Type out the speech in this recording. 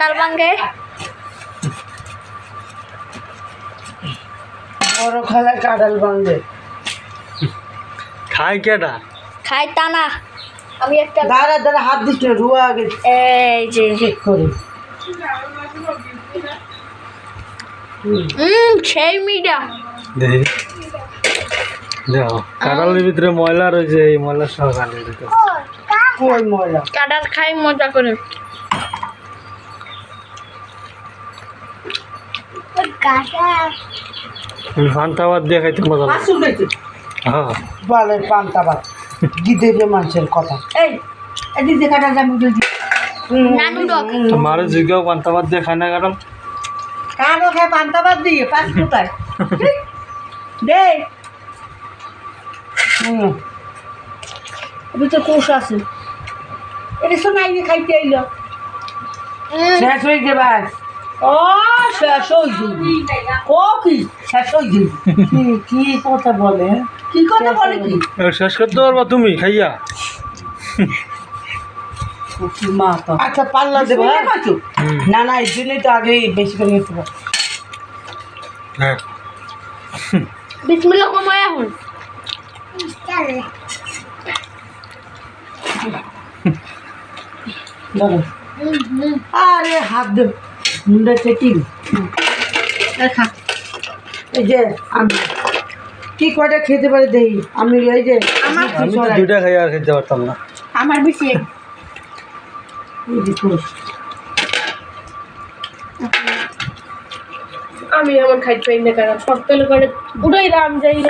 কাঁঠাল ভাঙে বড় খালায় কাঁঠাল ভাঙবে খাই কেডা খাই টানা আমি একটা দাঁড়া দাঁড়া হাত দিচ্ছে রুয়া আগে এই যে চেক করে সেই মিডা দেখি দেখো কাঁঠালের ভিতরে ময়লা রয়েছে এই ময়লা সহ কাঁঠালের ভিতরে কই ময়লা কাঁঠাল খাই মজা করে ফান্তা ভাত দিয়ে খাইতে মজা লাগে আসুন দেখি হ্যাঁ বালের পান্তা ভাত গিদের মানুষের কথা এই এদিক দিয়ে কাঁঠাল আমি দিদি নানু ডক তোমারে জিগাও পান্তা ভাত দিয়ে খায় না কাঁঠাল কানো খায় পান্তা ভাত দিয়ে পাঁচ কোথায় দে তো কোষ আছে এটা শোনাই খাইতে এল শেষ হয়ে যাবে ও শেষ হয়ে যাবে ও কি শেষ হয়ে যাবে কি কথা বলে কি কথা বলে কি শেষ করতে পারবা তুমি খাইয়া আচ্ছা পাল্লা দেবো না না এই জন্যই তো আগে বেশি করে নিতে পারো হ্যাঁ বিসমিল্লাহ কমায় এখন আরে হাত দে মুন্ডা চেটিং এই যে আমি কি কয়টা খেতে পারে দেই আমি এই যে আমার আমি তো দুইটা খাই আর খেতে পারতাম না আমার বেশি আমি এমন খাইতে পারি না কারণ সব তেল করে পুরোই রাম যাই